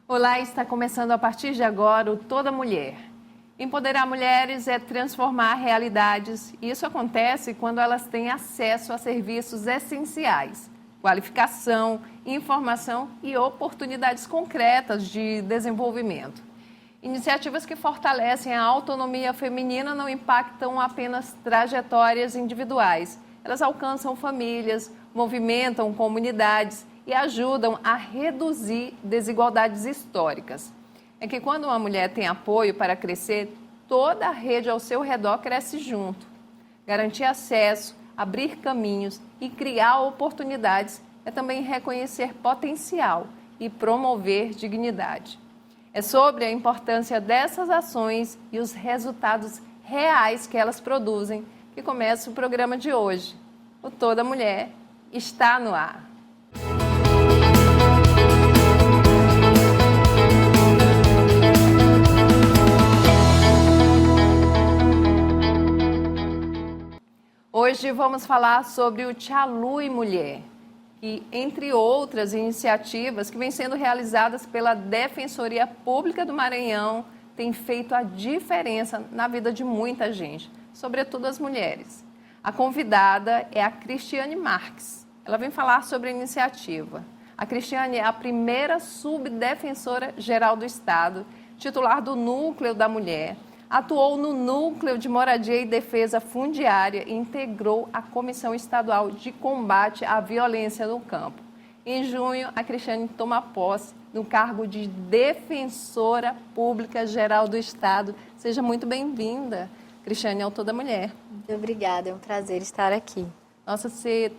Olá, está começando a partir de agora o Toda Mulher. Empoderar mulheres é transformar realidades e isso acontece quando elas têm acesso a serviços essenciais, qualificação, informação e oportunidades concretas de desenvolvimento. Iniciativas que fortalecem a autonomia feminina não impactam apenas trajetórias individuais, elas alcançam famílias, movimentam comunidades e ajudam a reduzir desigualdades históricas. É que quando uma mulher tem apoio para crescer, toda a rede ao seu redor cresce junto. Garantir acesso, abrir caminhos e criar oportunidades é também reconhecer potencial e promover dignidade. É sobre a importância dessas ações e os resultados reais que elas produzem que começa o programa de hoje. O Toda Mulher está no ar. Hoje vamos falar sobre o Tchalui Mulher, que, entre outras iniciativas que vêm sendo realizadas pela Defensoria Pública do Maranhão, tem feito a diferença na vida de muita gente, sobretudo as mulheres. A convidada é a Cristiane Marques. Ela vem falar sobre a iniciativa. A Cristiane é a primeira subdefensora geral do Estado, titular do Núcleo da Mulher. Atuou no Núcleo de Moradia e Defesa Fundiária e integrou a Comissão Estadual de Combate à Violência no Campo. Em junho, a Cristiane toma posse no cargo de Defensora Pública Geral do Estado. Seja muito bem-vinda, Cristiane, ao Toda Mulher. Muito obrigada, é um prazer estar aqui. Nossa, você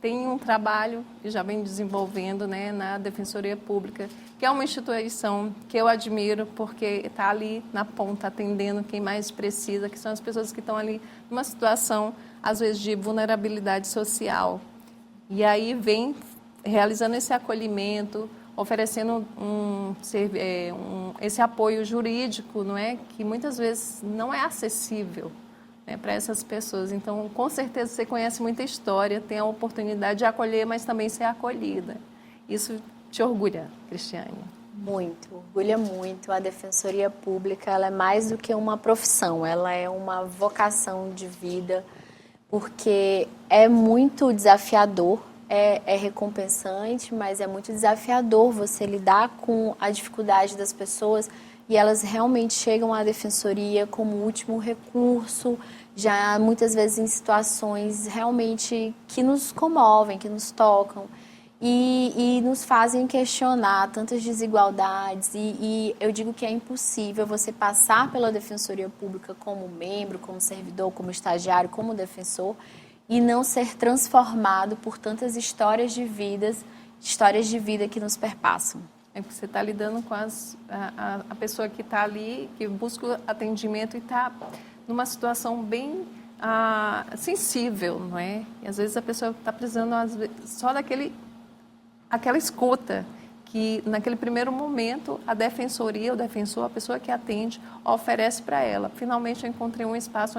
tem um trabalho que já vem desenvolvendo, né, na Defensoria Pública, que é uma instituição que eu admiro porque está ali na ponta, atendendo quem mais precisa, que são as pessoas que estão ali numa situação, às vezes, de vulnerabilidade social. E aí vem realizando esse acolhimento, oferecendo esse apoio jurídico, não é, que muitas vezes não é acessível, né, para essas pessoas. Então, com certeza, você conhece muita história, tem a oportunidade de acolher, mas também ser acolhida. Isso te orgulha, Cristiane? Muito, orgulha muito. A Defensoria Pública, ela é mais do que uma profissão, ela é uma vocação de vida, porque é muito desafiador, é recompensante, mas é muito desafiador você lidar com a dificuldade das pessoas e elas realmente chegam à Defensoria como último recurso, já muitas vezes em situações realmente que nos comovem, que nos tocam e nos fazem questionar tantas desigualdades e eu digo que é impossível você passar pela Defensoria Pública como membro, como servidor, como estagiário, como defensor e não ser transformado por tantas histórias de vida que nos perpassam. É porque você está lidando com a pessoa que está ali, que busca o atendimento e está numa situação bem sensível, não é? E às vezes a pessoa está precisando só aquela escuta, que naquele primeiro momento a defensoria, o defensor, a pessoa que atende, oferece para ela. Finalmente eu encontrei um espaço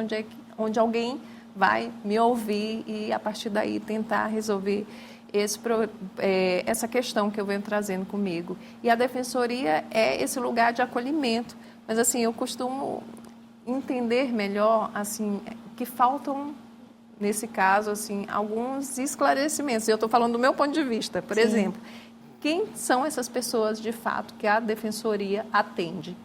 onde alguém vai me ouvir e a partir daí tentar resolver essa questão que eu venho trazendo comigo. E a defensoria é esse lugar de acolhimento. Mas, assim, eu costumo entender melhor, assim, que faltam, nesse caso, assim, alguns esclarecimentos. Eu estou falando do meu ponto de vista, por exemplo. Quem são essas pessoas, de fato, que a defensoria atende?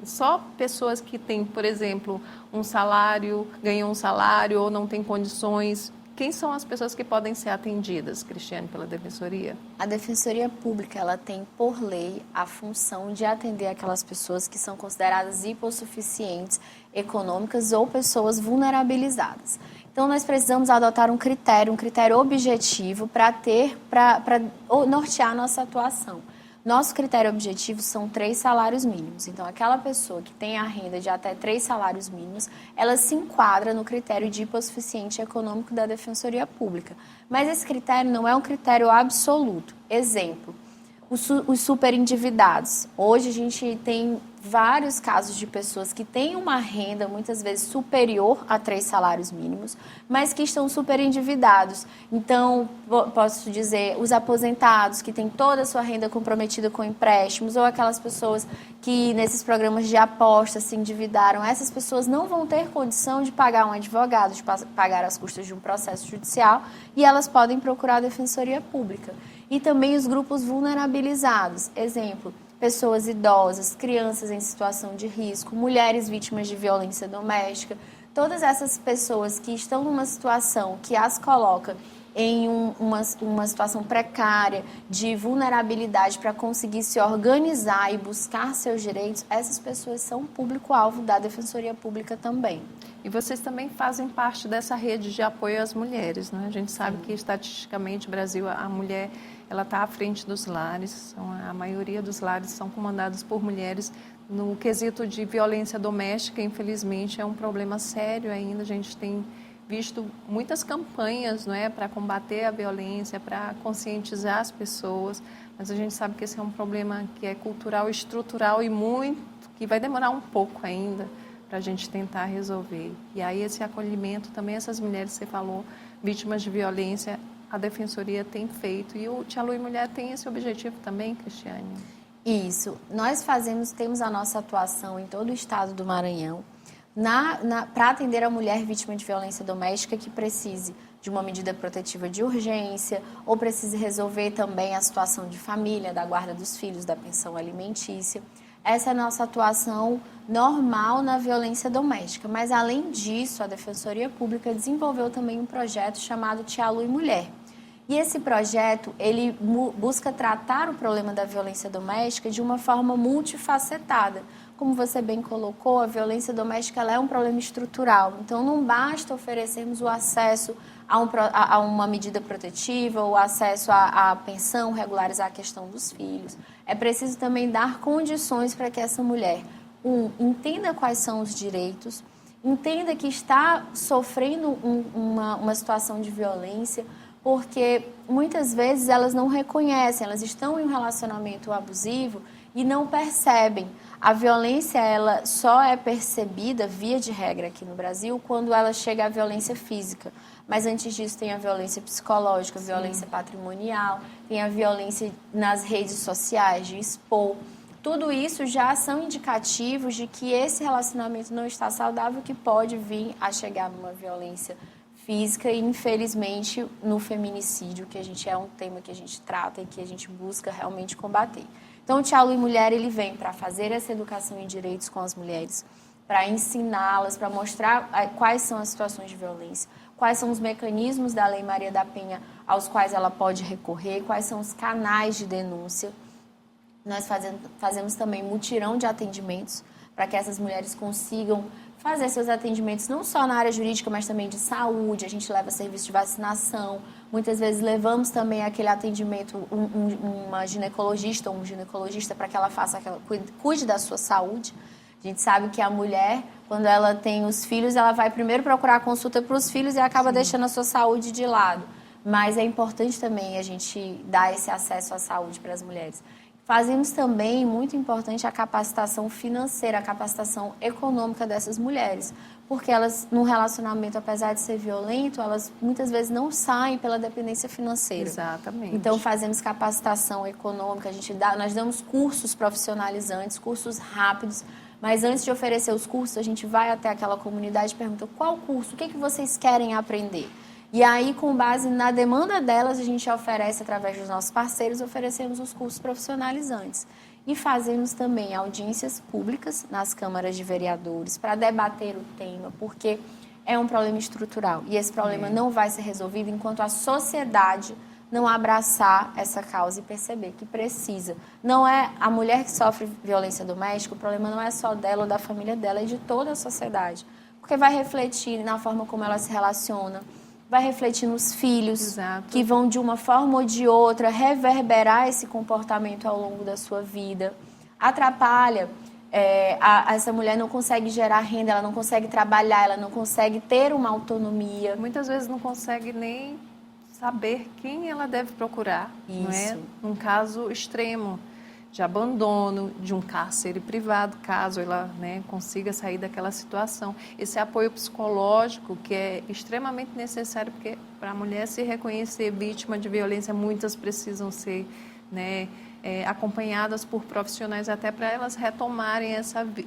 Só pessoas que têm, por exemplo, um salário, ganham um salário ou não têm condições. Quem são as pessoas que podem ser atendidas, Cristiane, pela Defensoria? A Defensoria Pública, ela tem, por lei, a função de atender aquelas pessoas que são consideradas hipossuficientes econômicas ou pessoas vulnerabilizadas. Então, nós precisamos adotar um critério objetivo para nortear a nossa atuação. Nosso critério objetivo são 3 salários mínimos. Então, aquela pessoa que tem a renda de até 3 salários mínimos, ela se enquadra no critério de hipossuficiente econômico da Defensoria Pública. Mas esse critério não é um critério absoluto. Exemplo, os superendividados. Hoje a gente tem vários casos de pessoas que têm uma renda muitas vezes superior a 3 salários mínimos, mas que estão super endividados. Então, posso dizer, os aposentados que têm toda a sua renda comprometida com empréstimos, ou aquelas pessoas que nesses programas de aposta se endividaram, essas pessoas não vão ter condição de pagar um advogado, de pagar as custas de um processo judicial, e elas podem procurar a Defensoria Pública. E também os grupos vulnerabilizados, exemplo, pessoas idosas, crianças em situação de risco, mulheres vítimas de violência doméstica, todas essas pessoas que estão numa situação que as coloca em uma situação precária, de vulnerabilidade para conseguir se organizar e buscar seus direitos, essas pessoas são público-alvo da Defensoria Pública também. E vocês também fazem parte dessa rede de apoio às mulheres, né? A gente sabe que, estatisticamente, no Brasil, a mulher ela está à frente dos lares, a maioria dos lares são comandados por mulheres. No quesito de violência doméstica, infelizmente, é um problema sério ainda. A gente tem visto muitas campanhas, não é, para combater a violência, para conscientizar as pessoas, mas a gente sabe que esse é um problema que é cultural, estrutural e que vai demorar um pouco ainda para a gente tentar resolver. E aí esse acolhimento também, essas mulheres que você falou, vítimas de violência, a Defensoria tem feito. E o Tia Lu e Mulher tem esse objetivo também, Cristiane? Isso. Nós temos a nossa atuação em todo o estado do Maranhão para atender a mulher vítima de violência doméstica que precise de uma medida protetiva de urgência ou precise resolver também a situação de família, da guarda dos filhos, da pensão alimentícia. Essa é a nossa atuação normal na violência doméstica. Mas, além disso, a Defensoria Pública desenvolveu também um projeto chamado Tia Lu e Mulher. E esse projeto, ele busca tratar o problema da violência doméstica de uma forma multifacetada. Como você bem colocou, a violência doméstica ela é um problema estrutural. Então, não basta oferecermos o acesso a uma medida protetiva, o acesso à pensão, regularizar a questão dos filhos. É preciso também dar condições para que essa mulher, entenda quais são os direitos, entenda que está sofrendo uma situação de violência, porque muitas vezes elas não reconhecem, elas estão em um relacionamento abusivo e não percebem. A violência ela só é percebida, via de regra aqui no Brasil, quando ela chega à violência física. Mas antes disso tem a violência psicológica, a violência patrimonial, tem a violência nas redes sociais, de expor. Tudo isso já são indicativos de que esse relacionamento não está saudável, que pode vir a chegar numa violência física e, infelizmente, no feminicídio, que é um tema que a gente trata e que a gente busca realmente combater. Então, o Tia Lu e Mulher, ele vem para fazer essa educação em direitos com as mulheres, para ensiná-las, para mostrar quais são as situações de violência, quais são os mecanismos da Lei Maria da Penha aos quais ela pode recorrer, quais são os canais de denúncia. Nós fazemos também mutirão de atendimentos para que essas mulheres consigam fazer seus atendimentos não só na área jurídica, mas também de saúde. A gente leva serviço de vacinação. Muitas vezes levamos também aquele atendimento, uma ginecologista ou um ginecologista para que ela cuide da sua saúde. A gente sabe que a mulher, quando ela tem os filhos, ela vai primeiro procurar a consulta para os filhos e acaba deixando a sua saúde de lado. Mas é importante também a gente dar esse acesso à saúde para as mulheres. Fazemos também, muito importante, a capacitação financeira, a capacitação econômica dessas mulheres. Porque elas, num relacionamento, apesar de ser violento, elas muitas vezes não saem pela dependência financeira. Exatamente. Então, fazemos capacitação econômica, nós damos cursos profissionalizantes, cursos rápidos. Mas antes de oferecer os cursos, a gente vai até aquela comunidade e pergunta qual curso, o que vocês querem aprender? E aí, com base na demanda delas, a gente oferece, através dos nossos parceiros, oferecemos os cursos profissionalizantes. E fazemos também audiências públicas nas câmaras de vereadores para debater o tema, porque é um problema estrutural. E esse problema não vai ser resolvido enquanto a sociedade não abraçar essa causa e perceber que precisa. Não é a mulher que sofre violência doméstica, o problema não é só dela ou da família dela, é de toda a sociedade. Porque vai refletir na forma como ela se relaciona, vai refletir nos filhos, Exato. Que vão, de uma forma ou de outra, reverberar esse comportamento ao longo da sua vida. Atrapalha. Essa mulher não consegue gerar renda, ela não consegue trabalhar, ela não consegue ter uma autonomia. Muitas vezes não consegue nem saber quem ela deve procurar, não é? Num caso extremo. de abandono, de um cárcere privado, caso ela, né, consiga sair daquela situação. Esse apoio psicológico que é extremamente necessário, porque para a mulher se reconhecer vítima de violência, muitas precisam ser, né, acompanhadas por profissionais até para elas retomarem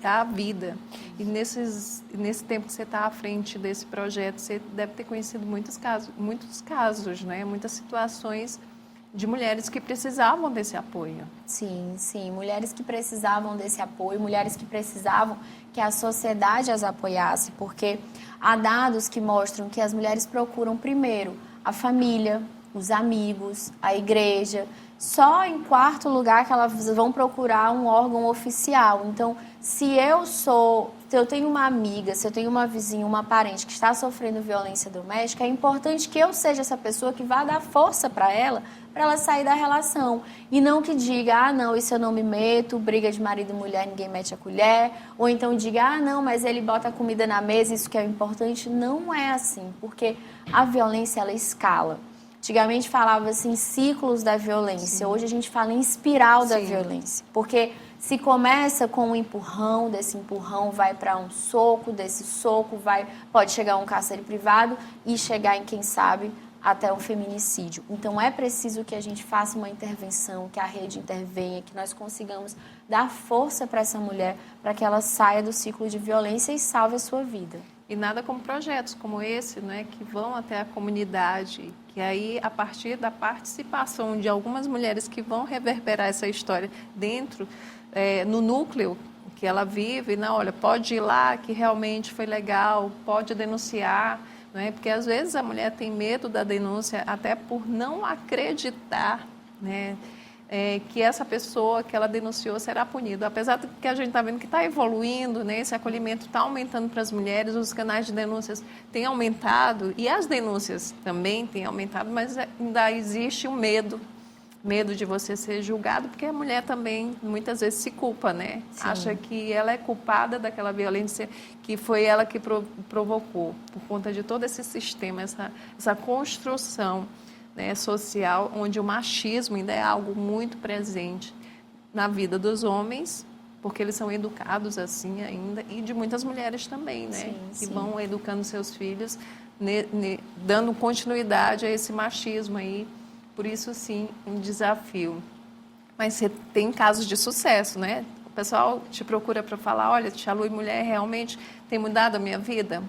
a vida. E nesse tempo que você está à frente desse projeto, você deve ter conhecido muitos casos, né, muitas situações de mulheres que precisavam desse apoio. Sim, sim. Mulheres que precisavam desse apoio, mulheres que precisavam que a sociedade as apoiasse, porque há dados que mostram que as mulheres procuram primeiro a família, os amigos, a igreja. Só em quarto lugar que elas vão procurar um órgão oficial. Então, se eu tenho uma amiga, se eu tenho uma vizinha, uma parente que está sofrendo violência doméstica, é importante que eu seja essa pessoa que vá dar força para ela sair da relação. E não que diga, não, isso eu não me meto, briga de marido e mulher, ninguém mete a colher. Ou então diga, não, mas ele bota a comida na mesa, isso que é importante. Não é assim, porque a violência, ela escala. Antigamente falava-se em ciclos da violência, sim. Hoje a gente fala em espiral da violência. Porque se começa com um empurrão, desse empurrão vai para um soco, desse soco pode chegar a um cárcere privado e chegar em, quem sabe, até um feminicídio. Então é preciso que a gente faça uma intervenção, que a rede intervenha, que nós consigamos dar força para essa mulher, para que ela saia do ciclo de violência e salve a sua vida. E nada como projetos como esse, né, que vão até a comunidade, que aí, a partir da participação de algumas mulheres que vão reverberar essa história dentro, no núcleo que ela vive, não, olha, pode ir lá, que realmente foi legal, pode denunciar, não é? Porque às vezes a mulher tem medo da denúncia até por não acreditar, né, que essa pessoa que ela denunciou será punida. Apesar de que a gente está vendo que está evoluindo, né, esse acolhimento está aumentando para as mulheres, os canais de denúncias têm aumentado e as denúncias também têm aumentado, mas ainda existe um medo de você ser julgado, porque a mulher também muitas vezes se culpa, né? Sim. Acha que ela é culpada daquela violência, que foi ela que provocou, por conta de todo esse sistema, essa construção, né, social, onde o machismo ainda é algo muito presente na vida dos homens, porque eles são educados assim ainda, e de muitas mulheres também, né? Sim, que vão educando seus filhos, dando continuidade a esse machismo aí. Por isso, sim, um desafio. Mas você tem casos de sucesso, né? O pessoal te procura para falar, olha, Tia Lu e Mulher realmente tem mudado a minha vida?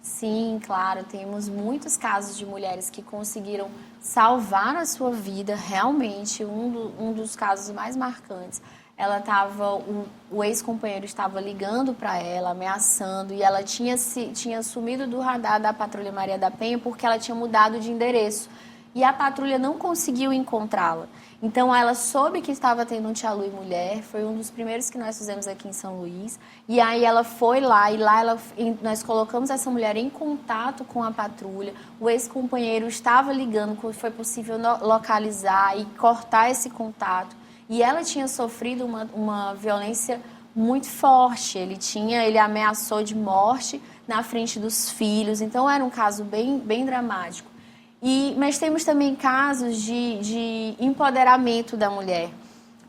Sim, claro, temos muitos casos de mulheres que conseguiram salvar a sua vida, realmente, um dos casos mais marcantes. Ela o ex-companheiro estava ligando para ela, ameaçando, e ela tinha sumido do radar da Patrulha Maria da Penha porque ela tinha mudado de endereço. E a patrulha não conseguiu encontrá-la. Então, ela soube que estava tendo um Tia Lu e Mulher, foi um dos primeiros que nós fizemos aqui em São Luís. E aí ela foi lá, e lá nós colocamos essa mulher em contato com a patrulha. O ex-companheiro estava ligando, foi possível localizar e cortar esse contato. E ela tinha sofrido uma violência muito forte. Ele ameaçou de morte na frente dos filhos. Então, era um caso bem, bem dramático. Mas temos também casos de empoderamento da mulher.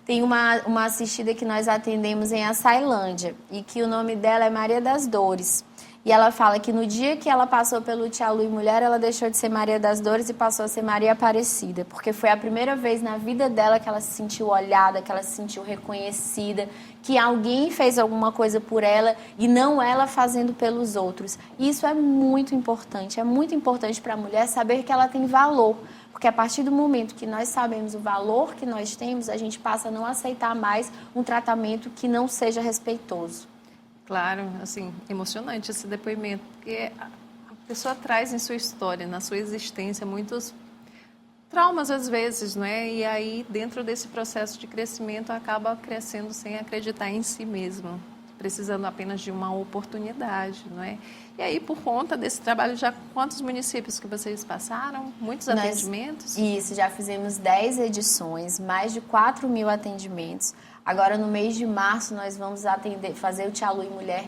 Tem uma assistida que nós atendemos em Açailândia e que o nome dela é Maria das Dores. E ela fala que no dia que ela passou pelo Tia Lu e Mulher, ela deixou de ser Maria das Dores e passou a ser Maria Aparecida, porque foi a primeira vez na vida dela que ela se sentiu olhada, que ela se sentiu reconhecida, que alguém fez alguma coisa por ela e não ela fazendo pelos outros. E isso é muito importante para a mulher saber que ela tem valor, porque a partir do momento que nós sabemos o valor que nós temos, a gente passa a não aceitar mais um tratamento que não seja respeitoso. Claro, assim, emocionante esse depoimento, porque a pessoa traz em sua história, na sua existência, muitos traumas às vezes, não é? E aí, dentro desse processo de crescimento, acaba crescendo sem acreditar em si mesmo, precisando apenas de uma oportunidade, não é? E aí, por conta desse trabalho, já quantos municípios que vocês passaram? Muitos atendimentos? Isso, já fizemos 10 edições, mais de 4.000 atendimentos. Agora, no mês de março, nós vamos fazer o Tia Lu e Mulher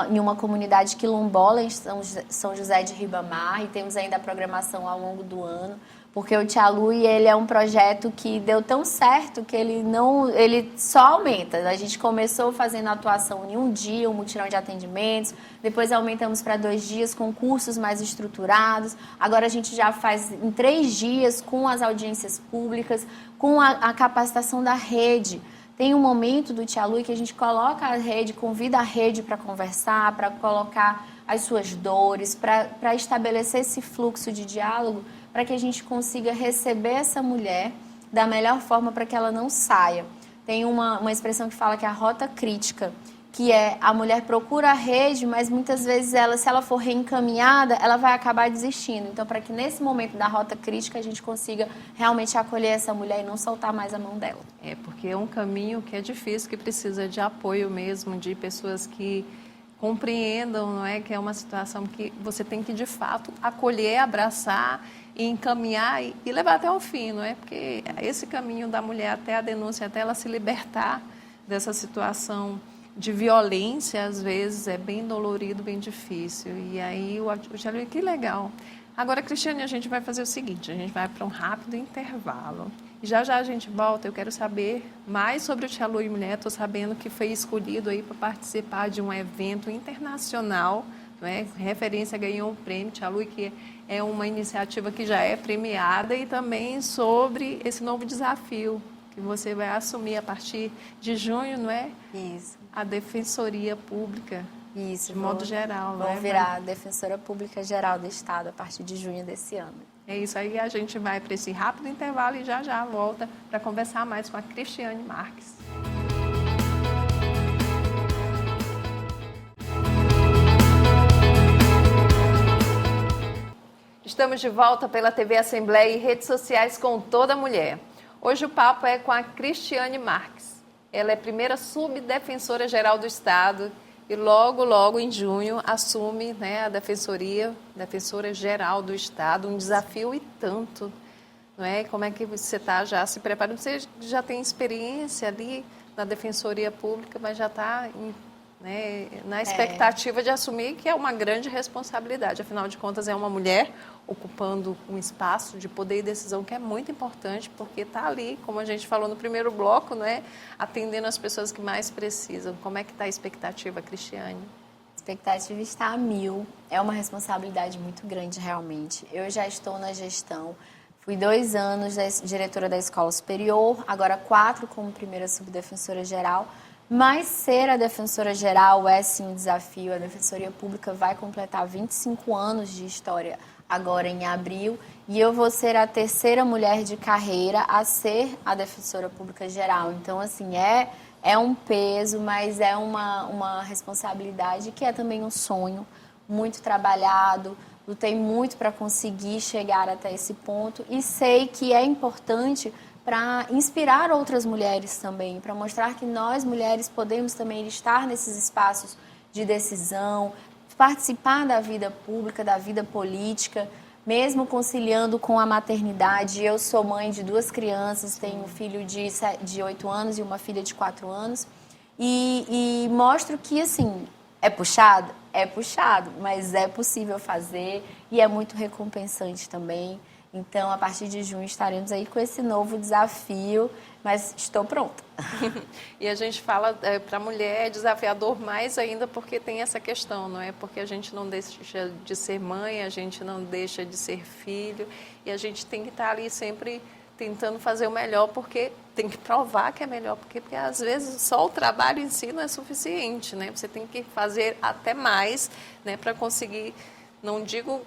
em uma comunidade quilombola em São José de Ribamar, e temos ainda a programação ao longo do ano. Porque o Tia Lui, ele é um projeto que deu tão certo que ele só aumenta. A gente começou fazendo atuação em um dia, um mutirão de atendimentos, depois aumentamos para 2 dias com cursos mais estruturados, agora a gente já faz em 3 dias com as audiências públicas, com a capacitação da rede. Tem um momento do Tia Lui que a gente coloca a rede, convida a rede para conversar, para colocar as suas dores, para estabelecer esse fluxo de diálogo, para que a gente consiga receber essa mulher da melhor forma para que ela não saia. Tem uma expressão que fala que é a rota crítica, que é a mulher procura a rede, mas muitas vezes se ela for reencaminhada, ela vai acabar desistindo. Então, para que nesse momento da rota crítica a gente consiga realmente acolher essa mulher e não soltar mais a mão dela. Porque é um caminho que é difícil, que precisa de apoio mesmo, de pessoas que compreendam, não é? Que é uma situação que você tem que, de fato, acolher, abraçar e encaminhar e levar até o fim, não é? Porque esse caminho da mulher até a denúncia, até ela se libertar dessa situação de violência, às vezes, é bem dolorido, bem difícil. E aí, Tia Lui, que legal. Agora, Cristiane, a gente vai fazer o seguinte, a gente vai para um rápido intervalo. E já a gente volta, eu quero saber mais sobre o Tia Lui Mulher. Estou sabendo que foi escolhido aí para participar de um evento internacional, não é? Referência, ganhou um prêmio, Tia Lui, que é uma iniciativa que já é premiada, e também sobre esse novo desafio que você vai assumir a partir de junho, não é? Isso. A Defensoria Pública. Isso, de modo geral, vou né? virar Defensora Pública Geral do Estado a partir de junho desse ano. É isso aí, a gente vai para esse rápido intervalo e já volta para conversar mais com a Cristiane Marques. Estamos de volta pela TV Assembleia e redes sociais com toda mulher. Hoje o papo é com a Cristiane Marques. Ela é a primeira subdefensora-geral do Estado e logo em junho assume, né, a Defensora-Geral do Estado, um desafio e tanto. Não é? Como é que você está já se preparando? Você já tem experiência ali na Defensoria Pública, mas já está na expectativa de assumir, que é uma grande responsabilidade. Afinal de contas, é uma mulher ocupando um espaço de poder e decisão que é muito importante, porque está ali, como a gente falou no primeiro bloco, né, atendendo as pessoas que mais precisam. Como é que está a expectativa, Cristiane? A expectativa está a 1000. É uma responsabilidade muito grande, realmente. Eu já estou na gestão. Fui 2 anos diretora da Escola Superior, agora 4 como primeira subdefensora-geral. Mas ser a defensora-geral é sim um desafio. A Defensoria Pública vai completar 25 anos de história agora em abril. E eu vou ser a 3ª mulher de carreira a ser a Defensora Pública Geral. Então, assim, é um peso, mas é uma responsabilidade que é também um sonho muito trabalhado. Lutei muito para conseguir chegar até esse ponto e sei que é importante para inspirar outras mulheres também, para mostrar que nós, mulheres, podemos também estar nesses espaços de decisão, participar da vida pública, da vida política, mesmo conciliando com a maternidade. Eu sou mãe de 2 crianças, tenho um filho de 8 anos e uma filha de 4 anos, e mostro que, assim, é puxado? É puxado, mas é possível fazer e é muito recompensante também. Então, a partir de junho, estaremos aí com esse novo desafio, mas estou pronta. E a gente fala, para a mulher é desafiador mais ainda porque tem essa questão, não é? Porque a gente não deixa de ser mãe, a gente não deixa de ser filho, e a gente tem que estar ali sempre tentando fazer o melhor, porque tem que provar que é melhor, porque às vezes só o trabalho em si não é suficiente, né? Você tem que fazer até mais, né, para conseguir. Não digo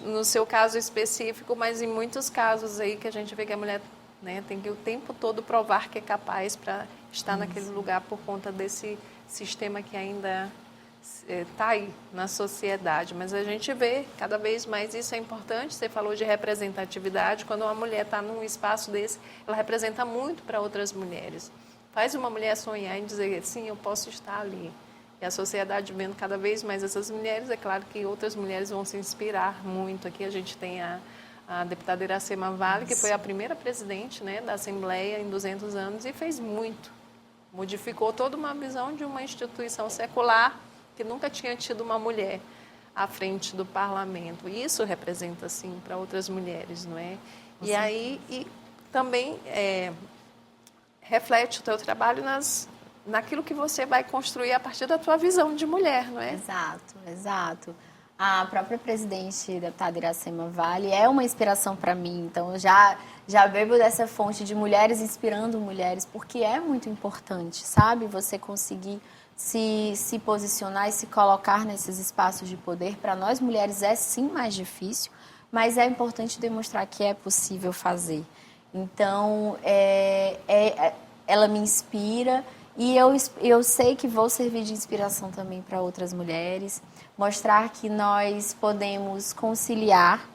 no seu caso específico, mas em muitos casos aí que a gente vê que a mulher, né, tem que o tempo todo provar que é capaz para estar naquele lugar por conta desse sistema que ainda está aí na sociedade. Mas a gente vê cada vez mais isso é importante. Você falou de representatividade. Quando uma mulher está num espaço desse, ela representa muito para outras mulheres. Faz uma mulher sonhar em dizer, sim, eu posso estar ali. E a sociedade vendo cada vez mais essas mulheres, é claro que outras mulheres vão se inspirar muito. Aqui a gente tem a deputada Iracema Vale, que foi a primeira presidente, né, da Assembleia em 200 anos e fez muito. Modificou toda uma visão de uma instituição secular que nunca tinha tido uma mulher à frente do parlamento. Isso representa, sim, para outras mulheres, não é? E aí, e também reflete o teu trabalho naquilo que você vai construir a partir da tua visão de mulher, não é? Exato, exato. A própria presidente, deputada Iracema Vale, é uma inspiração para mim. Então, eu já bebo dessa fonte de mulheres inspirando mulheres, porque é muito importante, sabe? Você conseguir se posicionar e se colocar nesses espaços de poder. Para nós, mulheres, é sim mais difícil, mas é importante demonstrar que é possível fazer. Então, ela me inspira e eu sei que vou servir de inspiração também para outras mulheres. Mostrar que nós podemos conciliar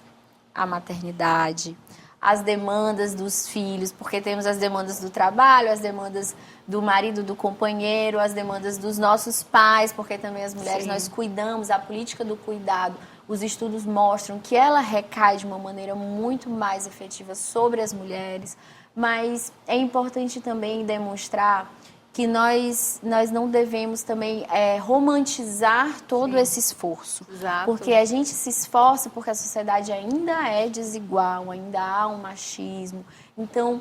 a maternidade, as demandas dos filhos, porque temos as demandas do trabalho, as demandas do marido, do companheiro, as demandas dos nossos pais, porque também as mulheres, nós cuidamos, a política do cuidado, os estudos mostram que ela recai de uma maneira muito mais efetiva sobre as mulheres, mas é importante também demonstrar que nós não devemos também romantizar todo esse esforço. Exato. Porque a gente se esforça porque a sociedade ainda é desigual, ainda há um machismo. Então,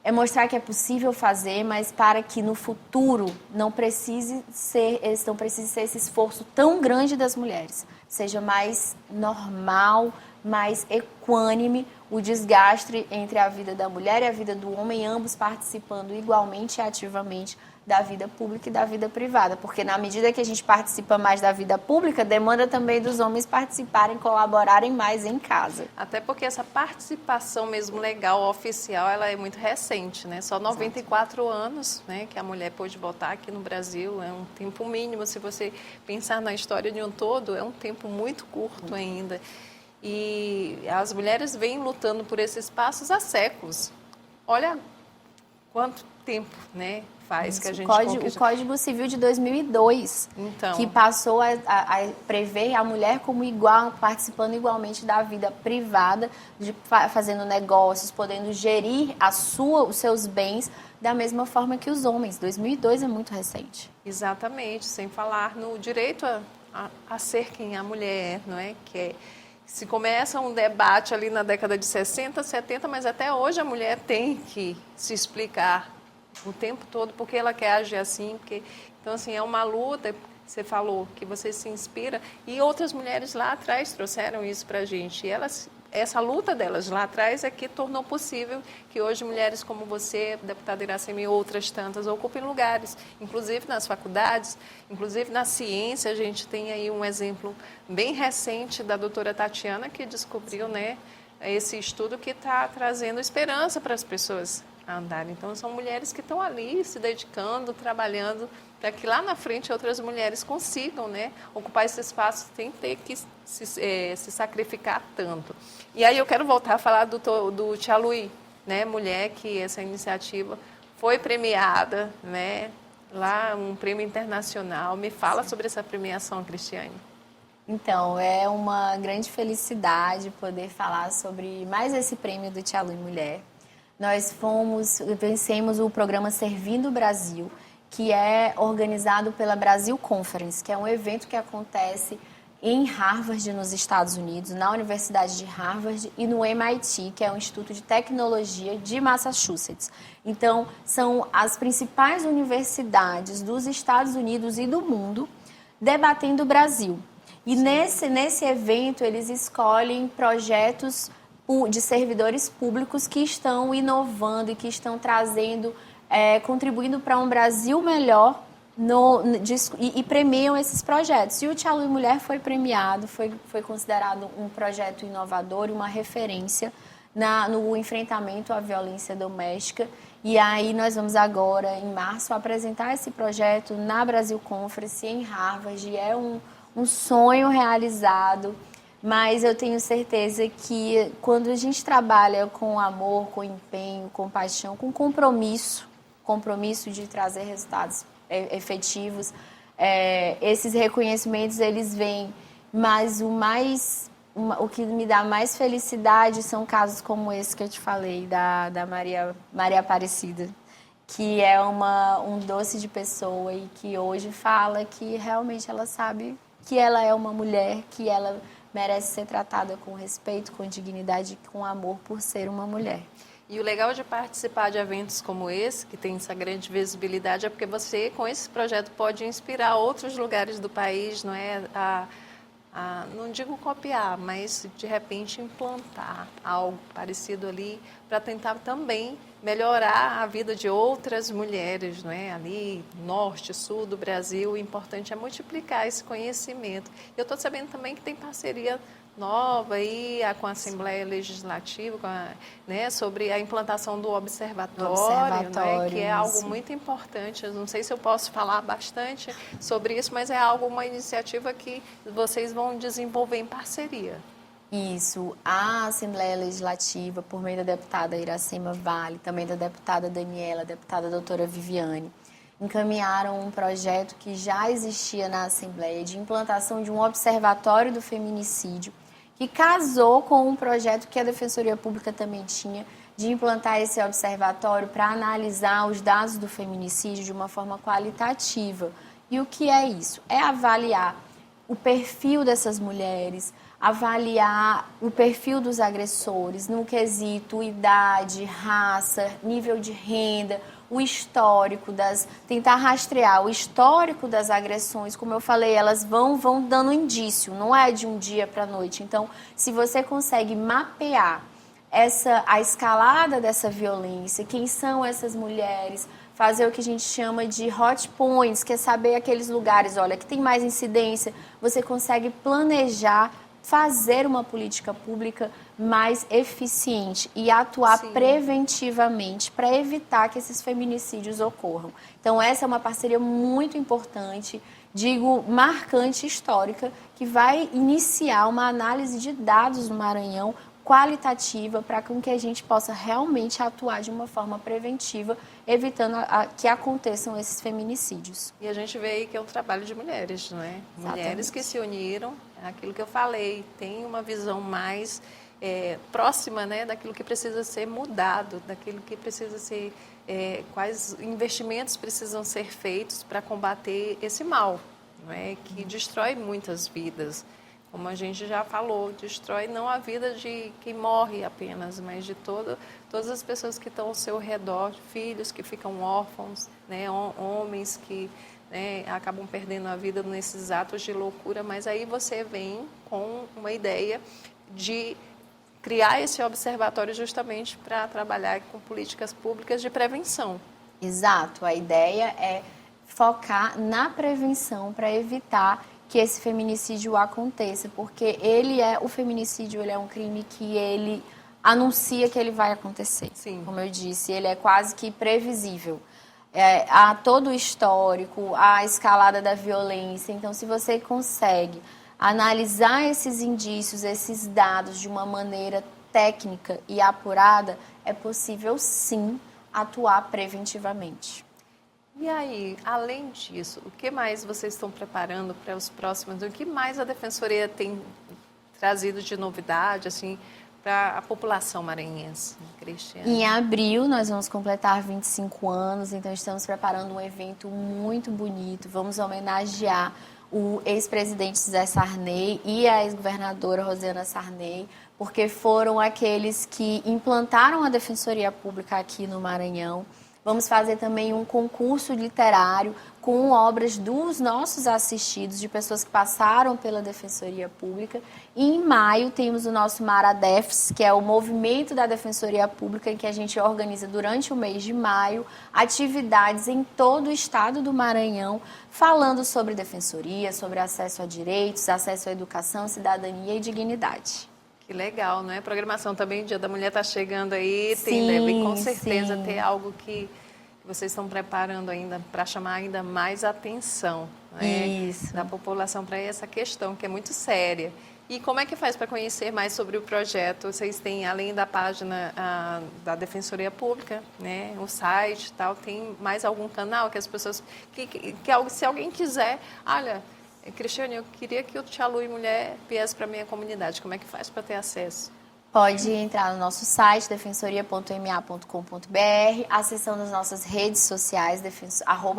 é mostrar que é possível fazer, mas para que no futuro não precise ser esse esforço tão grande das mulheres. Seja mais normal, mais equânime o desgaste entre a vida da mulher e a vida do homem, ambos participando igualmente e ativamente da vida pública e da vida privada, porque na medida que a gente participa mais da vida pública, demanda também dos homens participarem, colaborarem mais em casa. Até porque essa participação mesmo legal, oficial, ela é muito recente, né? Só 94 anos, né, que a mulher pôde votar aqui no Brasil, é um tempo mínimo, se você pensar na história de um todo, é um tempo muito curto ainda. E as mulheres vêm lutando por esses espaços há séculos. Olha quanto tempo, né, faz que a gente O Código Civil de 2002, então, que passou a prever a mulher como igual, participando igualmente da vida privada, fazendo negócios, podendo gerir os seus bens da mesma forma que os homens. 2002 é muito recente. Exatamente, sem falar no direito a ser quem é a mulher, não é? Se começa um debate ali na década de 60, 70, mas até hoje a mulher tem que se explicar o tempo todo porque ela quer agir assim. Então, assim, é uma luta. Você falou que você se inspira e outras mulheres lá atrás trouxeram isso para a gente. E essa luta delas lá atrás é que tornou possível que hoje mulheres como você, deputada Iracema e outras tantas, ocupem lugares, inclusive nas faculdades, inclusive na ciência. A gente tem aí um exemplo bem recente da doutora Tatiana, que descobriu, né, esse estudo que está trazendo esperança para as pessoas andarem. Então, são mulheres que estão ali se dedicando, trabalhando, para que lá na frente outras mulheres consigam, né, ocupar esse espaço sem ter que se sacrificar tanto. E aí eu quero voltar a falar do Tia Luí, né, mulher que essa iniciativa foi premiada, né, lá um prêmio internacional. Me fala sobre essa premiação, Cristiane. Então, é uma grande felicidade poder falar sobre mais esse prêmio do Tia Luí Mulher. Nós vencemos o programa Servindo o Brasil, que é organizado pela Brasil Conference, que é um evento que acontece em Harvard, nos Estados Unidos, na Universidade de Harvard e no MIT, que é o Instituto de Tecnologia de Massachusetts. Então, são as principais universidades dos Estados Unidos e do mundo debatendo o Brasil. E nesse evento, eles escolhem projetos de servidores públicos que estão inovando e que estão trazendo, contribuindo para um Brasil melhor e premiam esses projetos. E o Tia Luí Mulher foi premiado, foi considerado um projeto inovador e uma referência no enfrentamento à violência doméstica. E aí nós vamos agora, em março, apresentar esse projeto na Brasil Conference em Harvard. E é um sonho realizado. Mas eu tenho certeza que quando a gente trabalha com amor, com empenho, com paixão, com compromisso de trazer resultados efetivos, esses reconhecimentos eles vêm, mas o que me dá mais felicidade são casos como esse que eu te falei, da Maria Aparecida, que é um doce de pessoa e que hoje fala que realmente ela sabe que ela é uma mulher, que ela merece ser tratada com respeito, com dignidade e com amor por ser uma mulher. E o legal de participar de eventos como esse, que tem essa grande visibilidade, é porque você, com esse projeto, pode inspirar outros lugares do país, não é? Não digo copiar, mas de repente implantar algo parecido ali para tentar também melhorar a vida de outras mulheres, não é? Ali, norte, sul do Brasil, o importante é multiplicar esse conhecimento. Eu estou sabendo também que tem parceria nova aí com a Assembleia Legislativa, né, sobre a implantação do observatório, né, que é algo muito importante. Eu não sei se eu posso falar bastante sobre isso, mas é uma iniciativa que vocês vão desenvolver em parceria. Isso, a Assembleia Legislativa, por meio da deputada Iracema Vale, também da deputada Daniela, deputada doutora Viviane, encaminharam um projeto que já existia na Assembleia de implantação de um observatório do feminicídio, que casou com um projeto que a Defensoria Pública também tinha, de implantar esse observatório para analisar os dados do feminicídio de uma forma qualitativa. E o que é isso? É avaliar o perfil dessas mulheres, avaliar o perfil dos agressores no quesito idade, raça, nível de renda, o histórico tentar rastrear o histórico das agressões. Como eu falei, elas vão dando indício, não é de um dia para a noite. Então, se você consegue mapear a escalada dessa violência, quem são essas mulheres, fazer o que a gente chama de hot points, que é saber aqueles lugares, olha, que tem mais incidência, você consegue planejar, fazer uma política pública mais eficiente e atuar preventivamente para evitar que esses feminicídios ocorram. Então, essa é uma parceria muito importante, digo, marcante, histórica, que vai iniciar uma análise de dados no Maranhão qualitativa para que a gente possa realmente atuar de uma forma preventiva, evitando que aconteçam esses feminicídios. E a gente vê aí que é um trabalho de mulheres, não é? Exatamente. Mulheres que se uniram, aquilo que eu falei, tem uma visão mais próxima, né, daquilo que precisa ser mudado, daquilo que precisa ser, quais investimentos precisam ser feitos para combater esse mal, não é? Que destrói muitas vidas. Como a gente já falou, destrói não a vida de quem morre apenas, mas de todas as pessoas que estão ao seu redor, filhos que ficam órfãos, né, homens que, né, acabam perdendo a vida nesses atos de loucura. Mas aí você vem com uma ideia de criar esse observatório justamente para trabalhar com políticas públicas de prevenção. Exato, a ideia é focar na prevenção para evitar que esse feminicídio aconteça, porque o feminicídio ele é um crime que ele anuncia que ele vai acontecer. Sim. Como eu disse, ele é quase que previsível. Há todo o histórico, a escalada da violência. Então, se você consegue analisar esses indícios, esses dados de uma maneira técnica e apurada, é possível, sim, atuar preventivamente. E aí, além disso, o que mais vocês estão preparando para os próximos? O que mais a Defensoria tem trazido de novidade, assim, para a população maranhense, Cristiane? Em abril, nós vamos completar 25 anos, então estamos preparando um evento muito bonito. Vamos homenagear o ex-presidente José Sarney e a ex-governadora Rosiana Sarney, porque foram aqueles que implantaram a Defensoria Pública aqui no Maranhão. Vamos fazer também um concurso literário com obras dos nossos assistidos, de pessoas que passaram pela Defensoria Pública. E em maio temos o nosso Maradefs, que é o movimento da Defensoria Pública, em que a gente organiza durante o mês de maio atividades em todo o estado do Maranhão, falando sobre defensoria, sobre acesso a direitos, acesso à educação, cidadania e dignidade. Que legal, não é? Programação também, o Dia da Mulher está chegando aí, Sim, deve com certeza sim. ter algo que vocês estão preparando ainda para chamar ainda mais atenção, né, Isso. da população para essa questão que é muito séria. E como é que faz para conhecer mais sobre o projeto? Vocês têm, além da página da Defensoria Pública, né, o site e tal, tem mais algum canal que as pessoas, se alguém quiser, olha, Cristiane, eu queria que o Tia Lu e Mulher viesse para a minha comunidade. Como é que faz para ter acesso? Pode entrar no nosso site, defensoria.ma.com.br, acessando as nossas redes sociais,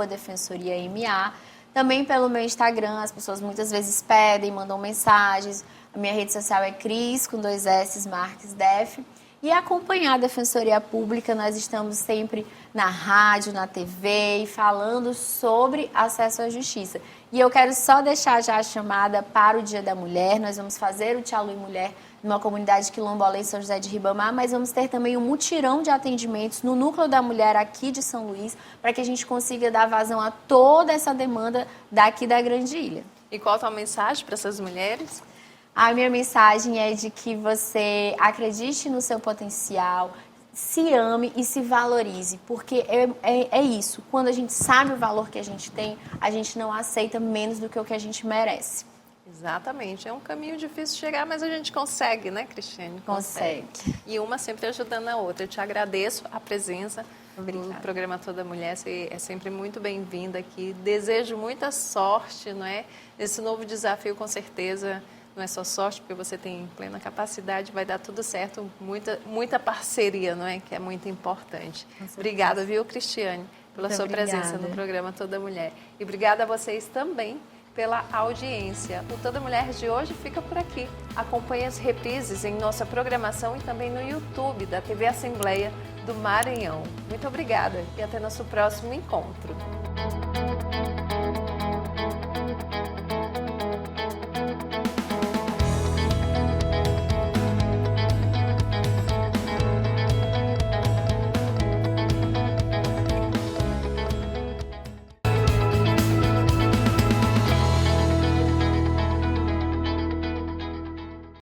@defensoriama, Também pelo meu Instagram, as pessoas muitas vezes pedem, mandam mensagens. A minha rede social é Cris, com 2 S, Marques Def. E acompanhar a Defensoria Pública, nós estamos sempre na rádio, na TV, falando sobre acesso à justiça. E eu quero só deixar já a chamada para o Dia da Mulher. Nós vamos fazer o Tchalui Mulher numa comunidade quilombola em São José de Ribamar, mas vamos ter também um mutirão de atendimentos no Núcleo da Mulher aqui de São Luís, para que a gente consiga dar vazão a toda essa demanda daqui da Grande Ilha. E qual a tua mensagem para essas mulheres? A minha mensagem é de que você acredite no seu potencial, se ame e se valorize, porque é isso. Quando a gente sabe o valor que a gente tem, a gente não aceita menos do que o que a gente merece. Exatamente. É um caminho difícil de chegar, mas a gente consegue, né, Cristiane? Consegue. E uma sempre ajudando a outra. Eu te agradeço a presença Obrigada. no programa Toda Mulher. Você é sempre muito bem-vinda aqui. Desejo muita sorte, não é? Nesse novo desafio, com certeza. Não é só sorte, porque você tem plena capacidade, vai dar tudo certo, muita parceria, não é? Que é muito importante. Obrigada, viu, Cristiane, pela sua presença no programa Toda Mulher. E obrigada a vocês também pela audiência. O Toda Mulher de hoje fica por aqui. Acompanhe as reprises em nossa programação e também no YouTube da TV Assembleia do Maranhão. Muito obrigada e até nosso próximo encontro.